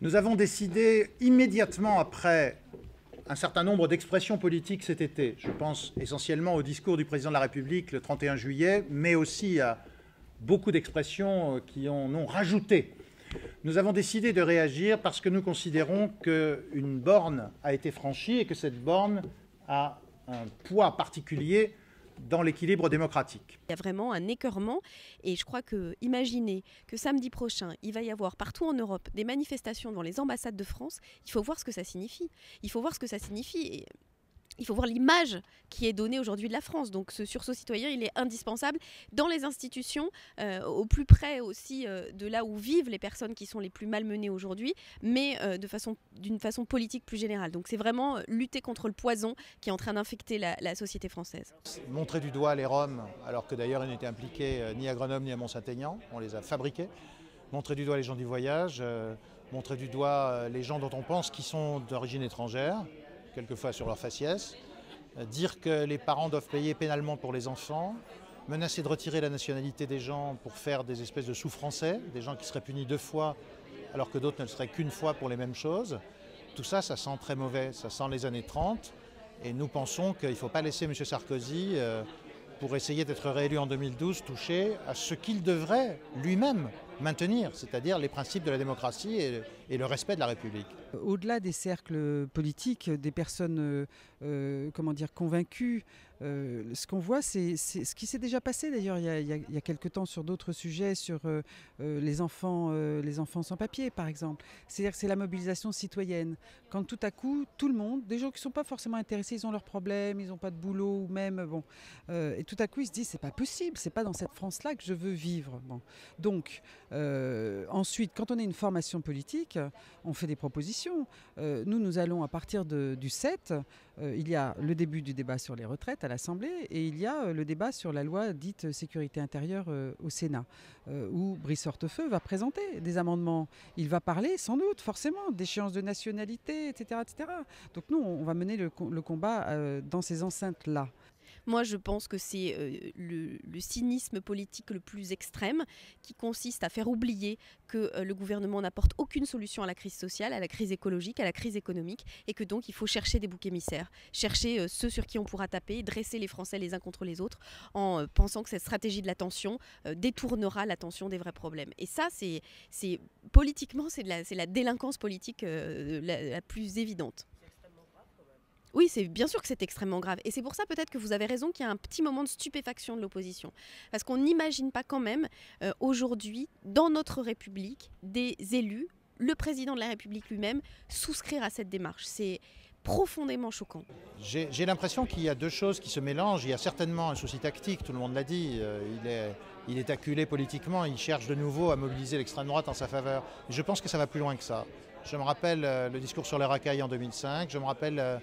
Nous avons décidé immédiatement après un certain nombre d'expressions politiques cet été. Je pense essentiellement au discours du président de la République le 31 juillet, mais aussi à beaucoup d'expressions qui en ont rajouté. Nous avons décidé de réagir parce que nous considérons qu'une borne a été franchie et que cette borne a un poids particulier dans l'équilibre démocratique. Il y a vraiment un écœurement et je crois que imaginer que samedi prochain, il va y avoir partout en Europe des manifestations devant les ambassades de France, il faut voir ce que ça signifie. Il faut voir ce que ça signifie et il faut voir l'image qui est donnée aujourd'hui de la France. Donc ce sursaut citoyen, il est indispensable dans les institutions, au plus près aussi de là où vivent les personnes qui sont les plus malmenées aujourd'hui, mais d'une façon politique plus générale. Donc c'est vraiment lutter contre le poison qui est en train d'infecter la société française. Montrer du doigt les Roms, alors que d'ailleurs ils n'étaient impliqués ni à Grenoble ni à Mont-Saint-Aignan, on les a fabriqués. Montrer du doigt les gens du voyage, montrer du doigt les gens dont on pense qu'ils sont d'origine étrangère, quelquefois sur leur faciès, dire que les parents doivent payer pénalement pour les enfants, menacer de retirer la nationalité des gens pour faire des espèces de sous-français, des gens qui seraient punis 2 fois alors que d'autres ne le seraient qu'1 fois pour les mêmes choses. Tout ça, ça sent très mauvais, ça sent les années 30 et nous pensons qu'il ne faut pas laisser M. Sarkozy, pour essayer d'être réélu en 2012, toucher à ce qu'il devrait lui-même maintenir, c'est-à-dire les principes de la démocratie et le respect de la République. Au-delà des cercles politiques, des personnes convaincues, ce qu'on voit, c'est ce qui s'est déjà passé d'ailleurs il y a quelque temps sur d'autres sujets, sur les enfants sans papier par exemple. C'est-à-dire que c'est la mobilisation citoyenne. Quand tout à coup, tout le monde, des gens qui ne sont pas forcément intéressés, ils ont leurs problèmes, ils n'ont pas de boulot ou même, et tout à coup ils se disent c'est pas possible, c'est pas dans cette France-là que je veux vivre. Bon. Donc, ensuite, quand on est une formation politique, on fait des propositions. Nous allons à partir du 7, il y a le début du débat sur les retraites à l'Assemblée et il y a le débat sur la loi dite sécurité intérieure au Sénat, où Brice Hortefeux va présenter des amendements. Il va parler sans doute forcément d'échéance de nationalité, etc., etc. Donc nous, on va mener le combat dans ces enceintes-là. Moi, je pense que c'est le cynisme politique le plus extrême qui consiste à faire oublier que le gouvernement n'apporte aucune solution à la crise sociale, à la crise écologique, à la crise économique et que donc il faut chercher des boucs émissaires, chercher ceux sur qui on pourra taper, dresser les Français les uns contre les autres en pensant que cette stratégie de l'attention détournera l'attention des vrais problèmes. Et ça, politiquement, c'est la délinquance politique la plus évidente. Oui, c'est bien sûr que c'est extrêmement grave. Et c'est pour ça peut-être que vous avez raison qu'il y a un petit moment de stupéfaction de l'opposition. Parce qu'on n'imagine pas quand même aujourd'hui, dans notre République, des élus, le président de la République lui-même, souscrire à cette démarche. C'est profondément choquant. J'ai l'impression qu'il y a 2 choses qui se mélangent. Il y a certainement un souci tactique, tout le monde l'a dit. Il est acculé politiquement, il cherche de nouveau à mobiliser l'extrême droite en sa faveur. Et je pense que ça va plus loin que ça. Je me rappelle le discours sur les racailles en 2005, je me rappelle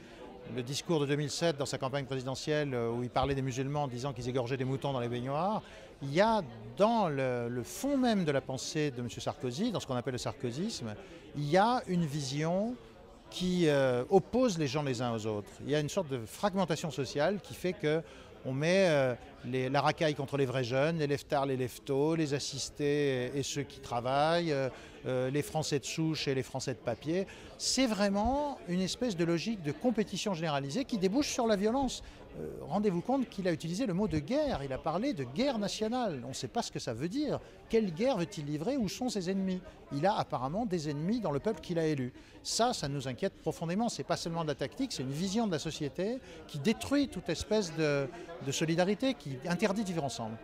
le discours de 2007 dans sa campagne présidentielle où il parlait des musulmans en disant qu'ils égorgeaient des moutons dans les baignoires. Il y a dans le fond même de la pensée de M. Sarkozy, dans ce qu'on appelle le sarkozysme, il y a une vision qui oppose les gens les uns aux autres. Il y a une sorte de fragmentation sociale qui fait qu'on met la racaille contre les vrais jeunes, les leftards, les leftos, les assistés et ceux qui travaillent, les Français de souche et les Français de papier. C'est vraiment une espèce de logique de compétition généralisée qui débouche sur la violence. Rendez-vous compte qu'il a utilisé le mot de guerre, il a parlé de guerre nationale. On ne sait pas ce que ça veut dire. Quelle guerre veut-il livrer? Où sont ses ennemis? Il a apparemment des ennemis dans le peuple qu'il a élu. Ça nous inquiète profondément. Ce n'est pas seulement de la tactique, c'est une vision de la société qui détruit toute espèce de solidarité, qui interdit de vivre ensemble.